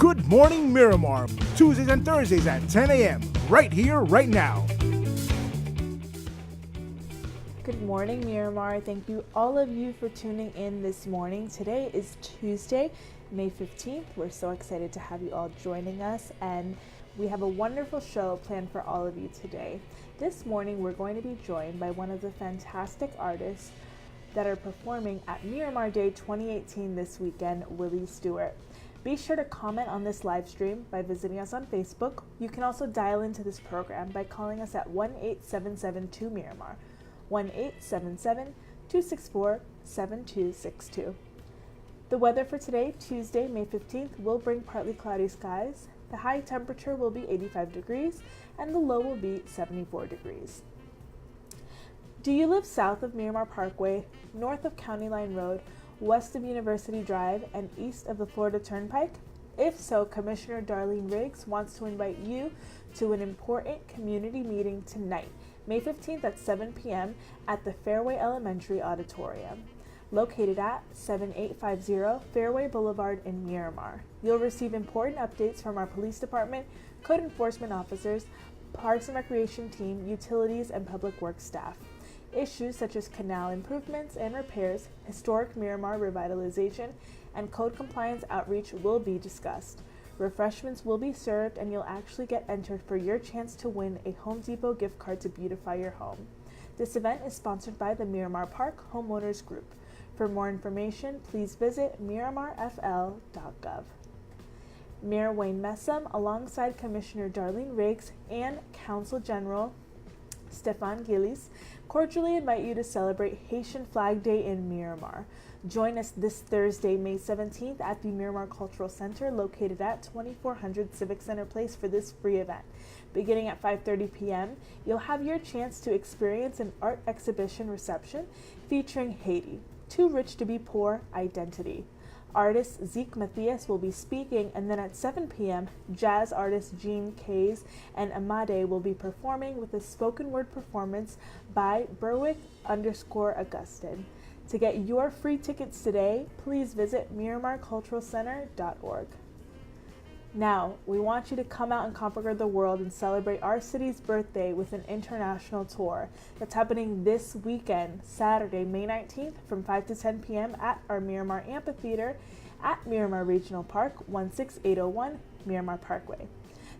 Good Morning Miramar, Tuesdays and Thursdays at 10 a.m., right here, right now. Good morning, Miramar. Thank you, all of you, for tuning in this morning. Today is Tuesday, May 15th. We're so excited to have you all joining us, and we have a wonderful show planned for all of you today. This morning, we're going to be joined by one of the fantastic artists that are performing at Miramar Day 2018 this weekend, Willie Stewart. Be sure to comment on this live stream by visiting us on Facebook. You can also dial into this program by calling us at 1-877-2-MIRAMAR, 1-877-264-7262. The weather for today, Tuesday, May 15th, will bring partly cloudy skies. The high temperature will be 85 degrees and the low will be 74 degrees. Do you live south of Miramar Parkway, north of County Line Road, west of University Drive, and east of the Florida Turnpike? If so, Commissioner Darlene Riggs wants to invite you to an important community meeting tonight, May 15th at 7 p.m. at the Fairway Elementary Auditorium, located at 7850 Fairway Boulevard in Miramar. You'll receive important updates from our police department, code enforcement officers, Parks and Recreation team, utilities, and public works staff. Issues such as canal improvements and repairs, historic Miramar revitalization, and code compliance outreach will be discussed. Refreshments will be served, and you'll actually get entered for your chance to win a Home Depot gift card to beautify your home. This event is sponsored by the Miramar Park Homeowners Group. For more information, please visit miramarfl.gov. Mayor Wayne Messam, alongside Commissioner Darlene Riggs and Council General Stefan Gillies, cordially invite you to celebrate Haitian Flag Day in Miramar. Join us this Thursday, May 17th at the Miramar Cultural Center located at 2400 Civic Center Place for this free event. Beginning at 5:30 p.m., you'll have your chance to experience an art exhibition reception featuring Haiti, Too Rich to Be Poor, Identity. Artist Zeke Matthias will be speaking, and then at 7 p.m., jazz artist Gene Kays and Amade will be performing with a spoken word performance by Berwick_Augustin. To get your free tickets today, please visit miramarculturalcenter.org. Now, we want you to come out and conquer the world and celebrate our city's birthday with an international tour that's happening this weekend, Saturday, May 19th from 5 to 10 p.m. at our Miramar Amphitheater at Miramar Regional Park, 16801 Miramar Parkway.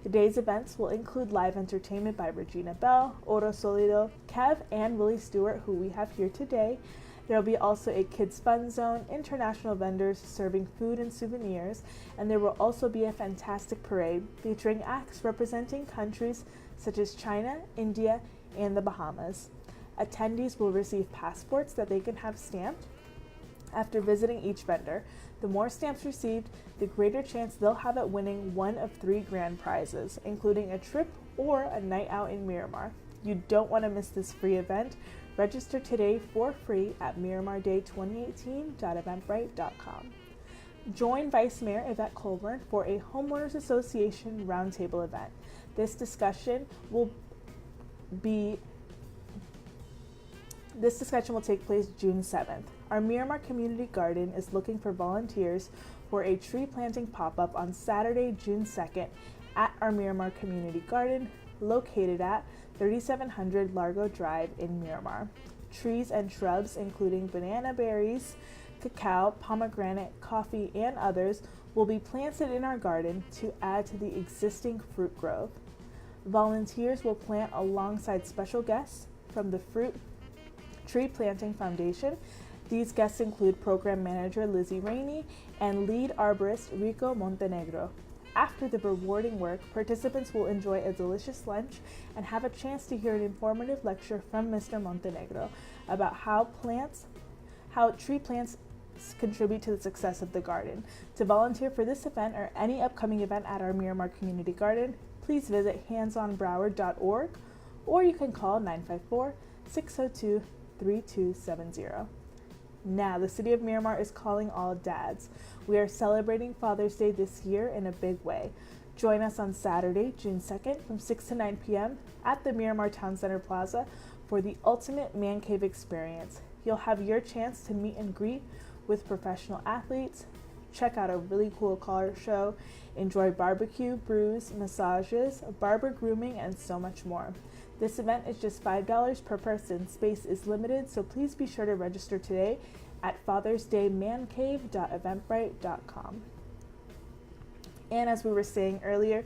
The day's events will include live entertainment by Regina Bell, Oro Solido, Kev, and Willie Stewart, who we have here today. There will be also a kids fun zone, international vendors serving food and souvenirs, and there will also be a fantastic parade featuring acts representing countries such as China, India, and the Bahamas. Attendees will receive passports that they can have stamped after visiting each vendor. The more stamps received, the greater chance they'll have at winning one of 3 grand prizes, including a trip or a night out in Miramar. You don't want to miss this free event. Register today for free at miramarday2018.eventbrite.com. Join Vice Mayor Yvette Colburn for a Homeowners Association Roundtable event. This discussion will take place June 7th. Our Miramar Community Garden is looking for volunteers for a tree planting pop-up on Saturday, June 2nd at our Miramar Community Garden, located at 3700 Largo Drive in Miramar. Trees and shrubs including banana berries, cacao, pomegranate, coffee, and others will be planted in our garden to add to the existing fruit grove. Volunteers will plant alongside special guests from the Fruit Tree Planting Foundation. These guests include Program Manager Lizzie Rainey and Lead Arborist Rico Montenegro. After the rewarding work, participants will enjoy a delicious lunch and have a chance to hear an informative lecture from Mr. Montenegro about how tree plants contribute to the success of the garden. To volunteer for this event or any upcoming event at our Miramar Community Garden, please visit handsonbroward.org, or you can call 954-602-3270. Now, the City of Miramar is calling all dads. We are celebrating Father's Day this year in a big way. Join us on Saturday, June 2nd from 6 to 9 p.m. at the Miramar Town Center Plaza for the ultimate man cave experience. You'll have your chance to meet and greet with professional athletes, check out a really cool car show, enjoy barbecue, brews, massages, barber grooming, and so much more. This event is just $5 per person. Space is limited, so please be sure to register today at fathersdaymancave.eventbrite.com. And as we were saying earlier,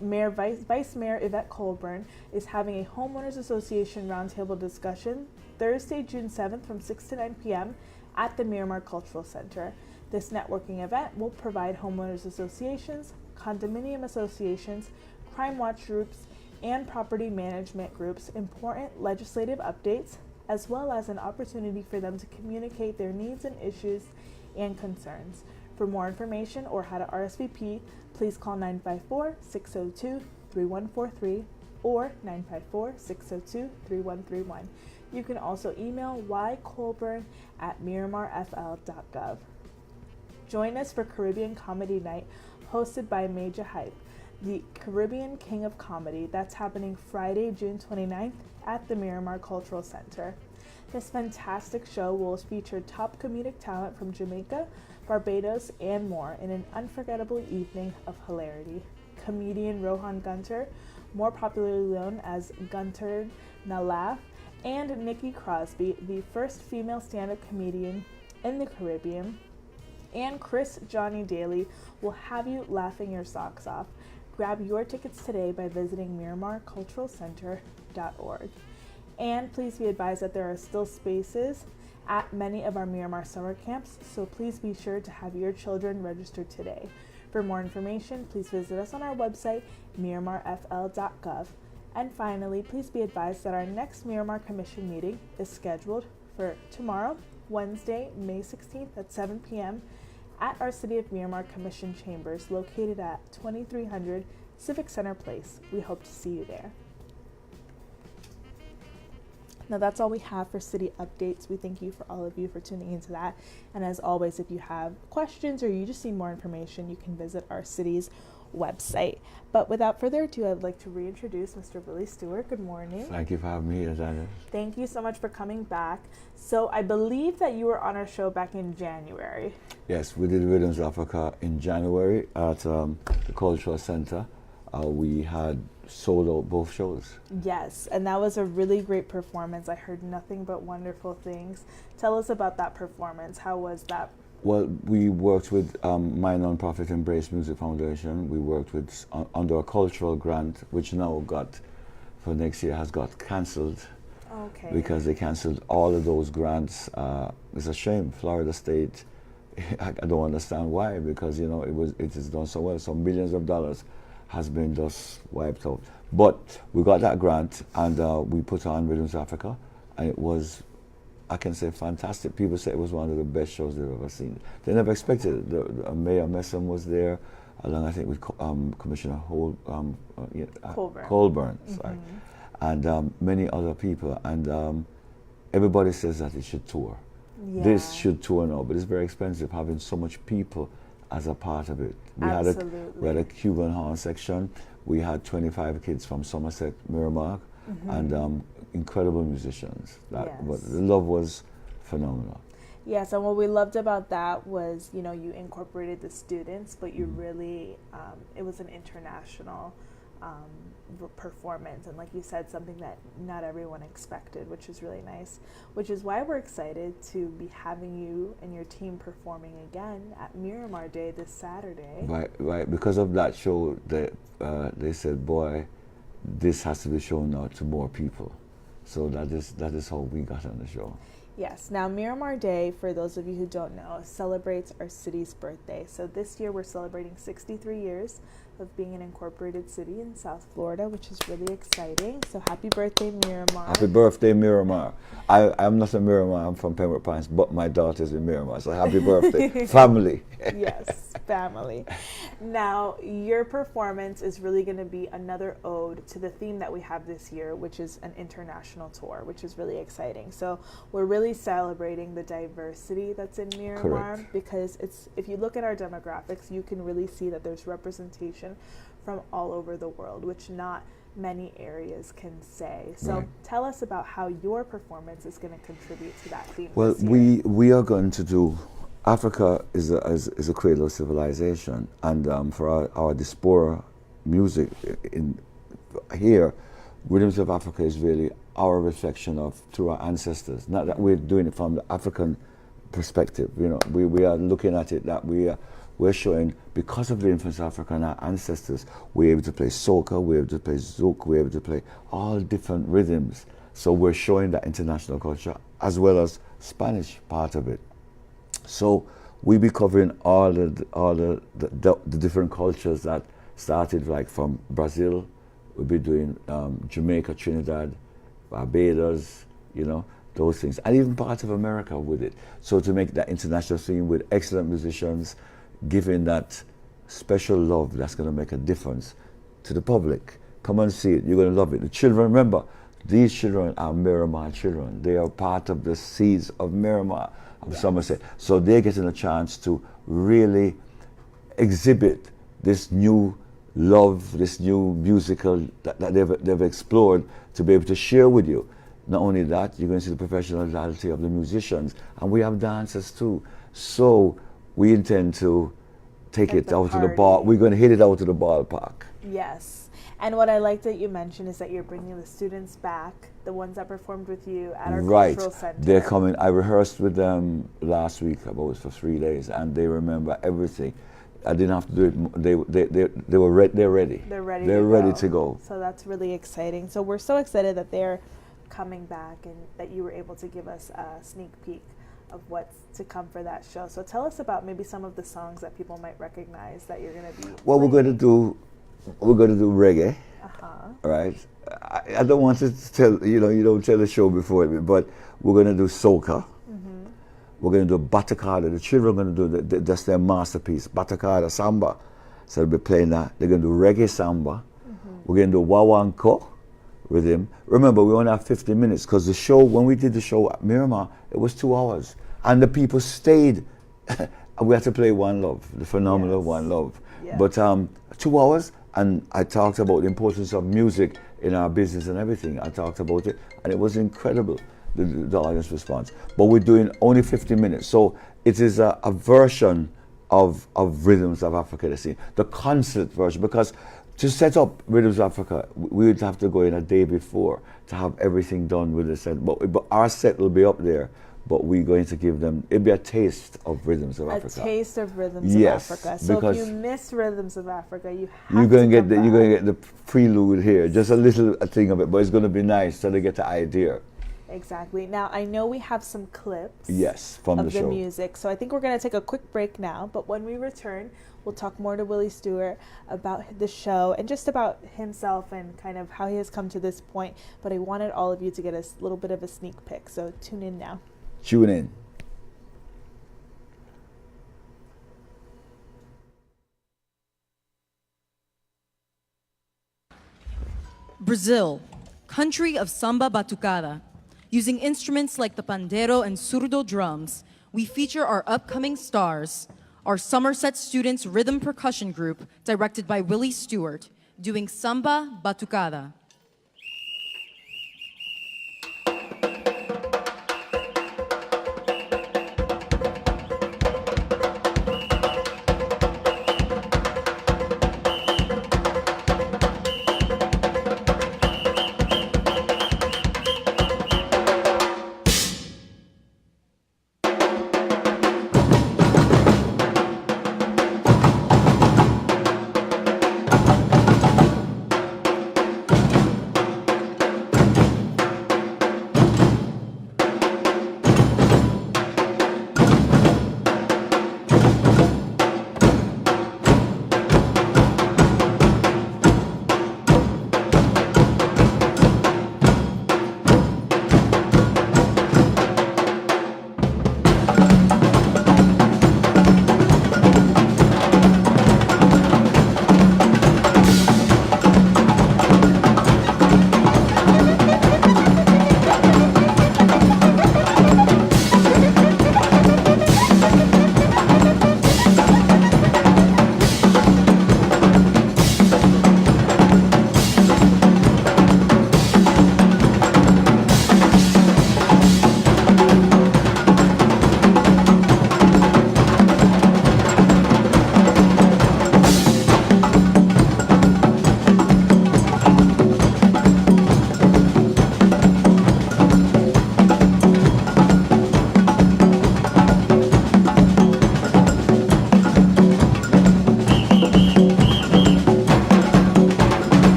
Vice Mayor Yvette Colburn is having a Homeowners Association roundtable discussion Thursday, June 7th from 6 to 9 p.m. at the Miramar Cultural Center. This networking event will provide homeowners associations, condominium associations, crime watch groups, and property management groups important legislative updates, as well as an opportunity for them to communicate their needs and issues and concerns. For more information or how to RSVP, please call 954-602-3143 or 954-602-3131. You can also email ycolburn@miramarfl.gov. Join us for Caribbean Comedy Night, hosted by Major Hype, the Caribbean King of Comedy. That's happening Friday, June 29th at the Miramar Cultural Center. This fantastic show will feature top comedic talent from Jamaica, Barbados, and more in an unforgettable evening of hilarity. Comedian Rohan Gunter, more popularly known as Gunter Nalaf, and Nikki Crosby, the first female stand-up comedian in the Caribbean, and Chris Johnny Daly will have you laughing your socks off. Grab your tickets today by visiting miramarculturalcenter.org. And please be advised that there are still spaces at many of our Miramar summer camps, so please be sure to have your children registered today. For more information, please visit us on our website, miramarfl.gov. And finally, please be advised that our next Miramar Commission meeting is scheduled for tomorrow, Wednesday, May 16th at 7 p.m. at our City of Miramar Commission chambers located at 2300 Civic Center Place. We hope to see you there. Now that's all we have for city updates. We thank you for all of you for tuning into that. And as always, if you have questions or you just need more information, you can visit our city's website. But without further ado, I'd like to reintroduce Mr. Willie Stewart. Good morning. Thank you for having me here, Janice. Thank you so much for coming back. So I believe that you were on our show back in January. Yes, we did Rhythms Africa in January at the Cultural Center. We had sold out both shows. Yes, and that was a really great performance. I heard nothing but wonderful things. Tell us about that performance. How was that? Well, we worked with my nonprofit Embrace Music Foundation. We worked with under a cultural grant, which now got, for next year, has got cancelled. Okay. Because they cancelled all of those grants. It's a shame. Florida State, I don't understand why, because you know it is done so well. So millions of dollars has been just wiped out. But we got that grant and we put on Rhythms Africa, and it was, I can say, fantastic. People say it was one of the best shows they've ever seen. They never expected it. The Mayor Messam was there, along I think with Commissioner Colburn, sorry, and many other people. And everybody says that it should tour. Yeah. This should tour now, but it's very expensive having so much people as a part of it. We had a Cuban horn section. We had 25 kids from Somerset, Miramar, and incredible musicians. But the love was phenomenal. Yes, and what we loved about that was, you know, you incorporated the students, but you really, it was an international performance, and like you said, something that not everyone expected, which is really nice, which is why we're excited to be having you and your team performing again at Miramar Day this Saturday. Right. Because of that show, they said, boy, this has to be shown out to more people. So that is how we got on the show. Yes. Now, Miramar Day, for those of you who don't know, celebrates our city's birthday. So this year we're celebrating 63 years of being an incorporated city in South Florida, which is really exciting. So happy birthday, Miramar. Happy birthday, Miramar. I'm not a Miramar, I'm from Pembroke Pines, but my daughter's in Miramar, so happy birthday. Family. Yes, family. Now, your performance is really going to be another ode to the theme that we have this year, which is an international tour, which is really exciting. So we're really celebrating the diversity that's in Miramar. Correct. Because if you look at our demographics, you can really see that there's representation from all over the world, which not many areas can say. So tell us about how your performance is going to contribute to that theme. Well, this year. we are going to do Africa is a cradle of civilization, and for our diaspora music in here, Rhythms of Africa is really our reflection of through our ancestors. Not that we're doing it from the African perspective. You know, we are looking at it that we're showing because of the influence of Africa and our ancestors, we're able to play soca, we're able to play zouk, we're able to play all different rhythms. So we're showing that international culture as well as Spanish part of it. So we be covering all the different cultures that started like from Brazil. We'll be doing Jamaica, Trinidad, Barbados, you know, those things, and even parts of America with it. So to make that international scene with excellent musicians, giving that special love that's going to make a difference to the public. Come and see it. You're going to love it. The children, remember, these children are Miramar children. They are part of the seeds of Miramar, of Somerset. So they're getting a chance to really exhibit this new love, this new musical that they've explored to be able to share with you. Not only that, you're going to see the professionality of the musicians, and we have dancers too. So we intend to take it out to the ball. We're going to hit it out to the ballpark. Yes. And what I like that you mentioned is that you're bringing the students back, the ones that performed with you at our cultural center. They're coming. I rehearsed with them last week about for 3 days, and they remember everything. I didn't have to do it. They're ready. They're ready. They're ready to go. So that's really exciting. So we're so excited that they're coming back and that you were able to give us a sneak peek of what's to come for that show. So tell us about maybe some of the songs that people might recognize that you're going to be Well, playing. we're going to do reggae, right? I don't want to tell, you don't tell the show before, but we're going to do soca. We're going to do batucada. The children are going to do that's their masterpiece, batucada samba. So they'll be playing that. They're going to do reggae samba. We're going to do wawanko with him. Remember, we only have 50 minutes because the show, when we did the show at Miramar, it was 2 hours. And the people stayed. We had to play One Love, the phenomenal One Love. Yeah. But 2 hours, and I talked about the importance of music in our business and everything. I talked about it, and it was incredible, the audience response. But we're doing only 50 minutes. So it is a version of Rhythms of Africa, the concert version, because to set up Rhythms of Africa, we would have to go in a day before to have everything done with the set. But our set will be up there, but we're going to give them, it'll be a taste of Rhythms of Africa. A taste of Rhythms of Africa. So if you miss Rhythms of Africa, you're going to get the prelude here, just a little thing of it, but it's going to be nice so they get the idea. Exactly. Now, I know we have some clips from of the the show. music, so I think we're going to take a quick break now, but when we return, we'll talk more to Willie Stewart about the show and just about himself and kind of how he has come to this point, but I wanted all of you to get a little bit of a sneak peek, so tune in now. Tune in. Brazil, country of samba batucada. Using instruments like the pandero and surdo drums, we feature our upcoming stars, our Somerset Students Rhythm Percussion Group, directed by Willie Stewart, doing samba batucada.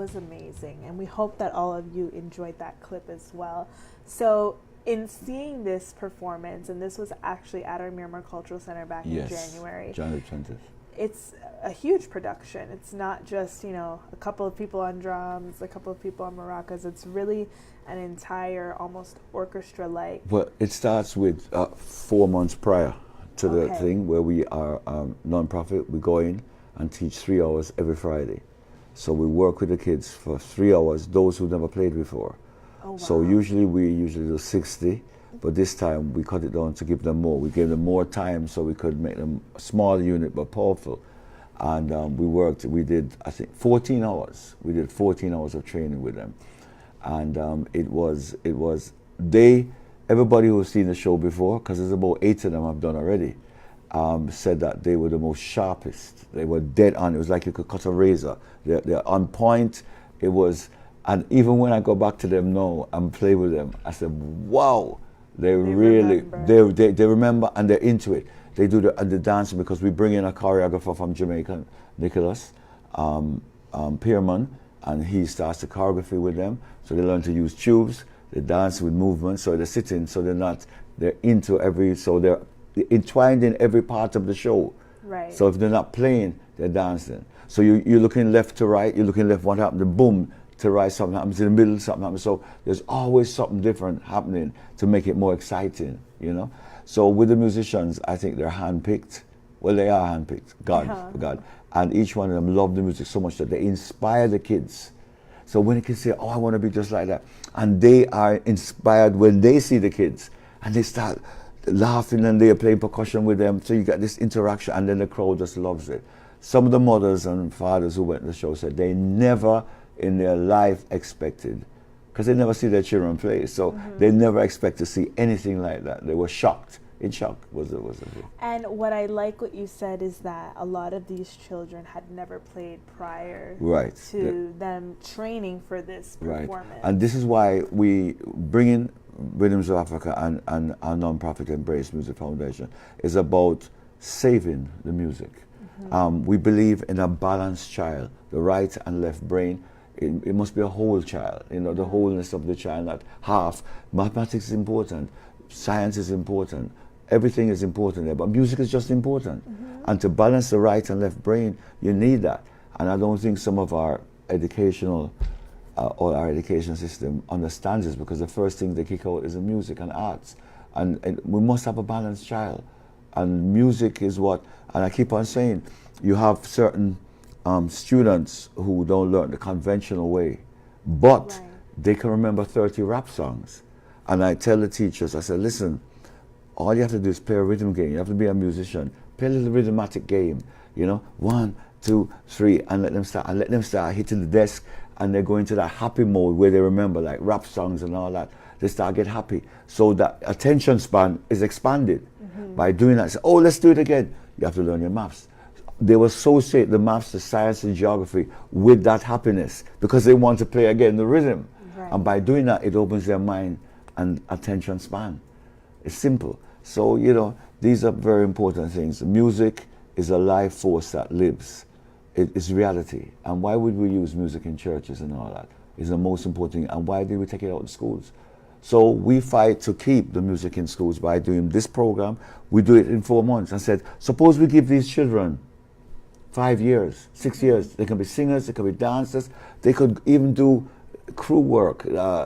was amazing, and we hope that all of you enjoyed that clip as well. So, in seeing this performance, and this was actually at our Miramar Cultural Center back in January. January 20th. It's a huge production. It's not just, a couple of people on drums, a couple of people on maracas. It's really an entire, almost orchestra-like. Well, it starts with 4 months prior to the Okay. thing where we are non-profit. We go in and teach 3 hours every Friday. So we work with the kids for 3 hours, those who never played before. Oh, wow. So usually we do 60, but this time we cut it down to give them more. We gave them more time so we could make them a small unit but powerful. And we did, I think, 14 hours. We did 14 hours of training with them. And everybody who's seen the show before, because there's about 8 of them I've done already, said that they were the most sharpest. They were dead on. It was like you could cut a razor. They're on point. It was, and even when I go back to them now and play with them, I said, wow, they remember and they're into it. They do the dancing because we bring in a choreographer from Jamaica, Nicholas Pierman, and he starts the choreography with them. So they learn to use tubes, they dance with movement, so they're sitting, so they're into so they're entwined in every part of the show. Right. So if they're not playing, they're dancing. So you're looking left to right, you're looking left, what happened, then boom, to right, something happens, in the middle, something happens. So there's always something different happening to make it more exciting, So with the musicians, I think they're handpicked. Well, they are handpicked, God. And each one of them love the music so much that they inspire the kids. So when the kids say, oh, I want to be just like that, and they are inspired when they see the kids, and they start laughing and they're playing percussion with them, so you get this interaction, and then the crowd just loves it. Some of the mothers and fathers who went to the show said they never in their life expected, because they never see their children play, so they never expect to see anything like that. They were shocked. In shock was the And what I like what you said is that a lot of these children had never played prior to them training for this performance. Right. And this is why we bring in Rhythms of Africa and our non-profit Embrace Music Foundation is about saving the music. We believe in a balanced child, the right and left brain. It must be a whole child, the wholeness of the child, not half. Mathematics is important, science is important, everything is important there, but music is just important. And to balance the right and left brain, you need that. And I don't think some of our educational or our education system understands this, because the first thing they kick out is the music and arts. And we must have a balanced child. And music is what, and I keep on saying, you have certain students who don't learn the conventional way, but they can remember 30 rap songs. And I tell the teachers, I said, listen, all you have to do is play a rhythm game. You have to be a musician. Play a little rhythmatic game, 1, 2, 3, and let them start hitting the desk, and they're going to that happy mode where they remember like rap songs and all that. They start get happy. So that attention span is expanded by doing that. So, oh, let's do it again. You have to learn your maths. They will associate the maths, the science, and geography with that happiness because they want to play again the rhythm. And by doing that, it opens their mind and attention span. It's simple. So, these are very important things. Music is a life force that lives. It is reality. And why would we use music in churches and all that? Is the most important thing. And why did we take it out in schools? So we fight to keep the music in schools by doing this program. We do it in 4 months and said, suppose we give these children 5 years, 6 years. They can be singers, they can be dancers. They could even do crew work,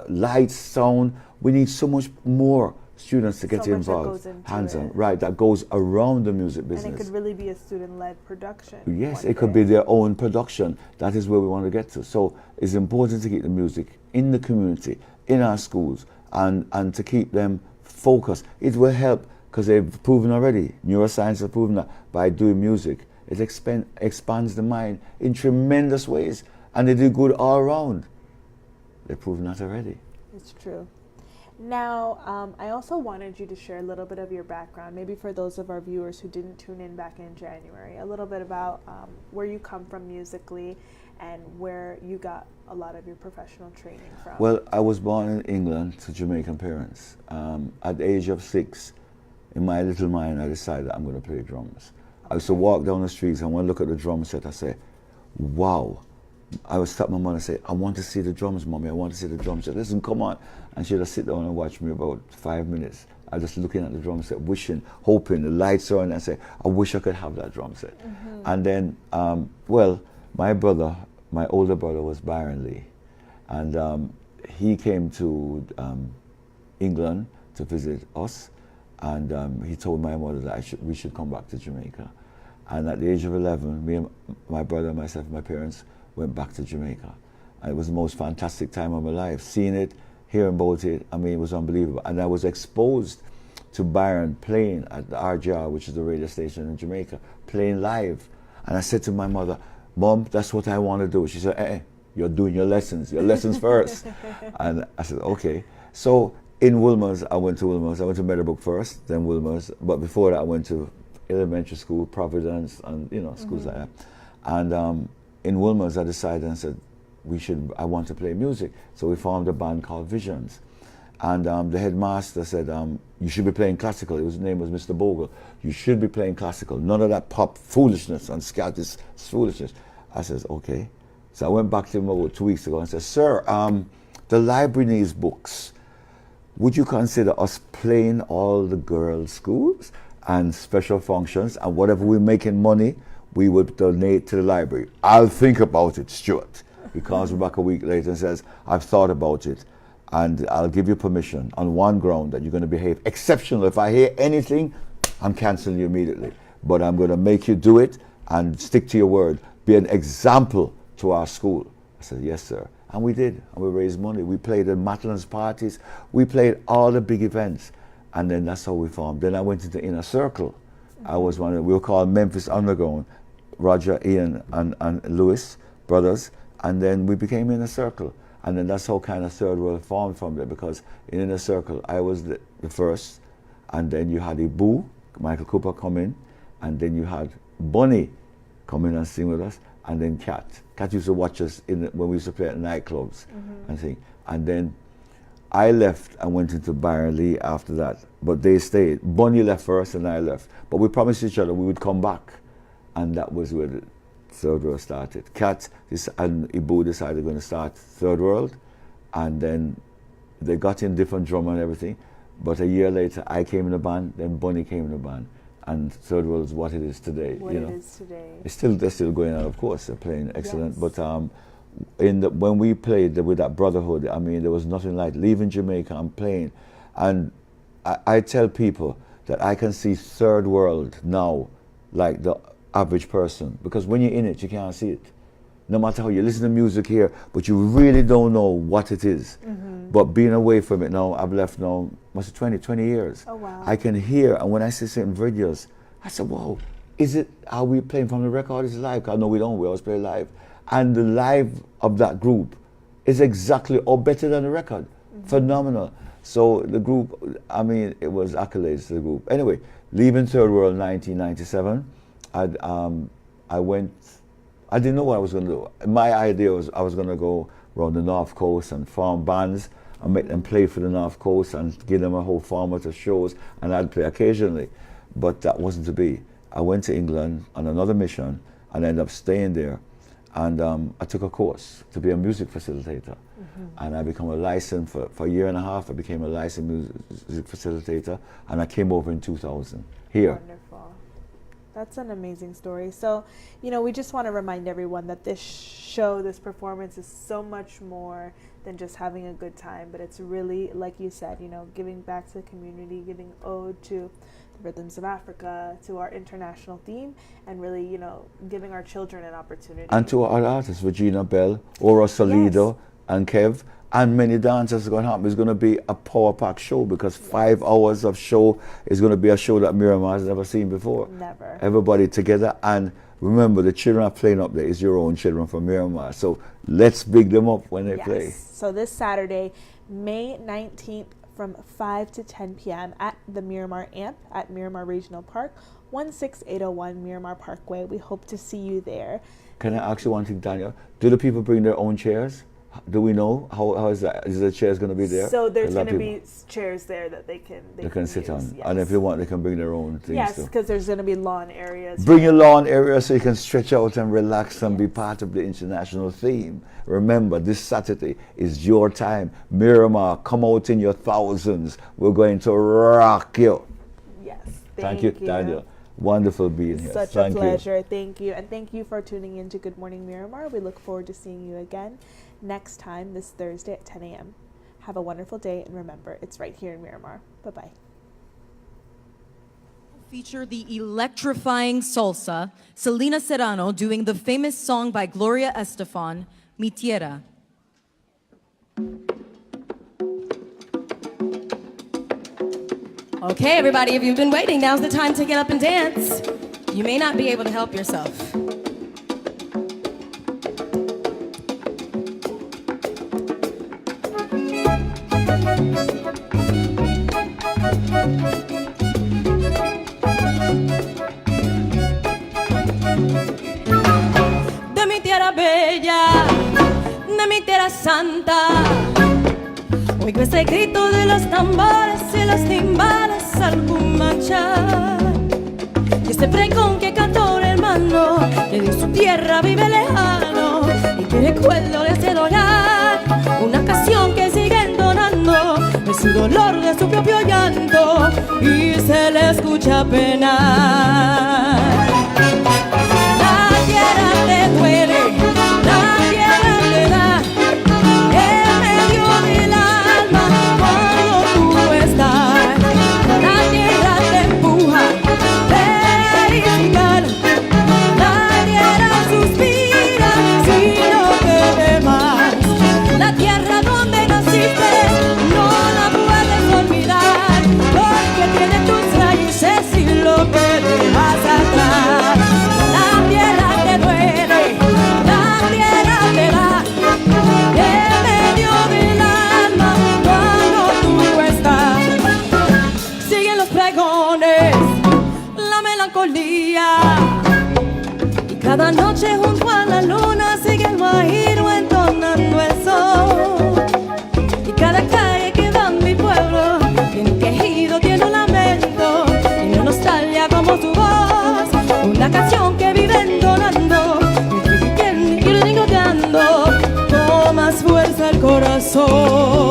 lights, sound. We need so much more students to get involved, hands-on, that goes around the music business. And it could really be a student-led production. Yes, it could be their own production. That is where we want to get to. So it's important to keep the music in the community, in our schools, and to keep them focused. It will help because they've proven already, neuroscience has proven that by doing music, it expands the mind in tremendous ways, and they do good all around. They've proven that already. It's true. Now, I also wanted you to share a little bit of your background, maybe for those of our viewers who didn't tune in back in January, a little bit about where you come from musically and where you got a lot of your professional training from. Well, I was born in England to Jamaican parents. At the age of 6, in my little mind, I decided I'm going to play drums. I used to walk down the streets, and when I look at the drum set, I say, wow, I would stop my mother and say, I want to see the drums, Mommy, I want to see the drums. She said, listen, come on. And she'd just sit down and watch me about 5 minutes. I just looking at the drum set, wishing, hoping, the lights are on, and say, I wish I could have that drum set. And then, well, my brother, my older brother was Byron Lee. And he came to England to visit us. And he told my mother that we should come back to Jamaica. And at the age of 11, me and my brother, myself, and my parents went back to Jamaica. And it was the most fantastic time of my life. Seeing it, hearing about it, I mean, it was unbelievable. And I was exposed to Byron playing at the RJR, which is the radio station in Jamaica, playing live. And I said to my mother, Mom, that's what I want to do. She said, you're doing your lessons first. And I said, okay. So in Wilmers, I went to Wilmers. I went to Meadowbrook first, then Wilmers. But before that, I went to elementary school, Providence, and schools like that. And in Wilmers, I decided and said, I want to play music. So we formed a band called Visions. And the headmaster said, you should be playing classical. His name was Mr. Bogle. You should be playing classical. None of that pop foolishness and scat this foolishness. I said, okay. So I went back to him about 2 weeks ago and said, sir, the library needs books. Would you consider us playing all the girls' schools and special functions, and whatever we make in money, we would donate to the library? I'll think about it, Stuart. He calls me back a week later and says, I've thought about it, and I'll give you permission on one ground, that you're going to behave exceptional. If I hear anything, I'm canceling you immediately. But I'm going to make you do it and stick to your word. Be an example to our school. I said, yes, sir. And we did, and we raised money. We played at Matlins parties. We played all the big events. And then that's how we formed. Then I went into Inner Circle. I was we were called Memphis Underground, Roger, Ian, and Lewis, brothers. And then we became Inner Circle. And then that's how kind of Third World formed from there, because in Inner Circle, I was the first. And then you had Ibu, Michael Cooper, come in. And then you had Bunny come in and sing with us. And then Cat. Cat used to watch us when we used to play at nightclubs and sing. And then I left and went into Byron Lee after that, but they stayed. Bunny left first and I left. But we promised each other we would come back. And that was where the Third World started. Cat and Ibu decided they're going to start Third World. And then they got in different drummer and everything. But a year later, I came in the band, then Bunny came in the band. And Third World is what it is today. It is today. They're still going on, of course. They're playing excellent. Yes. But when we played with that brotherhood, I mean, there was nothing like leaving Jamaica and playing. And I tell people that I can see Third World now like the average person, because when you're in it, you can't see it. No matter how you listen to music here, but you really don't know what it is. But being away from it now, I've left now, must be 20 years. Oh, wow. I can hear, and when I see certain videos, I said, wow, is it how we playing from the record? Is it live? Because no, we don't. We always play live. And the live of that group is exactly or better than the record. Phenomenal. So the group, I mean, it was accolades to the group. Anyway, leaving Third World 1997, I didn't know what I was going to do. My idea was I was going to go around the North Coast and form bands and make them play for the North Coast and give them a whole format of shows, and I'd play occasionally. But that wasn't to be. I went to England on another mission and ended up staying there. And I took a course to be a music facilitator. And I became a licensed, for a year and a half, I became a licensed music facilitator, and I came over in 2000 here. Wonderful. That's an amazing story. So, we just want to remind everyone that this show, this performance is so much more than just having a good time, but it's really, like you said, giving back to the community, giving ode to the rhythms of Africa, to our international theme, and really, giving our children an opportunity. And to our artists, Regina Bell, Ora Solido, Yes. and Kev, and many dancers are going to happen. It's going to be a power-packed show, because 5 hours of show is going to be a show that Miramar has never seen before. Never. Everybody together, and remember, the children are playing up there is your own children from Miramar. So let's big them up when they play. So this Saturday, May 19th, from 5 to 10 p.m. at the Miramar AMP at Miramar Regional Park, 16801 Miramar Parkway. We hope to see you there. Can I ask you one thing, Daniel? Do the people bring their own chairs? Do we know how is that? Is the chairs going to be there? So there's A lot going of to people- be chairs there that they can sit use, on, yes. and if they want, they can bring their own things Yes, too. because there's going to be lawn areas. Bring your lawn area so you can stretch out and relax and be part of the international theme. Remember, this Saturday is your time. Miramar, come out in your thousands. We're going to rock you. Yes. Thank you, Daniel. Wonderful being here. Such Thank a you. pleasure. Thank you. And thank you for tuning in to Good Morning Miramar. We look forward to seeing you again next time this Thursday at 10 a.m. Have a wonderful day, and remember, it's right here in Miramar. Bye-bye. Feature the electrifying salsa, Selena Serrano doing the famous song by Gloria Estefan, Mi Tierra. Okay, everybody, if you've been waiting, now's the time to get up and dance. You may not be able to help yourself. De mi tierra bella, de mi tierra santa, oigo ese grito de los tambores y los timbales al marchar. Y ese pregón que cantó un hermano que de su tierra vive lejano y que recuerdo le hace llorar. Una canción que sigue entonando de su dolor, de su propio llanto y se le escucha penar. La tierra te duele, la tierra te da en medio del alma cuando tú estás. La tierra te empuja, te verificar. La tierra suspira si no te ve más. La tierra donde naciste no la puedes olvidar, porque tiene tus raíces y lo que dejas atrás. La tierra te duele, la tierra te da en medio del alma cuando tú estás. Siguen los pregones, la melancolía, y cada noche junto a la luna sigue el guajiro entonando el sol. Y cada calle que va en mi pueblo tiene un quejido, tiene un lamento, tiene una nostalgia como su voz. Una canción que vive entonando y le digo dando con más fuerza el corazón.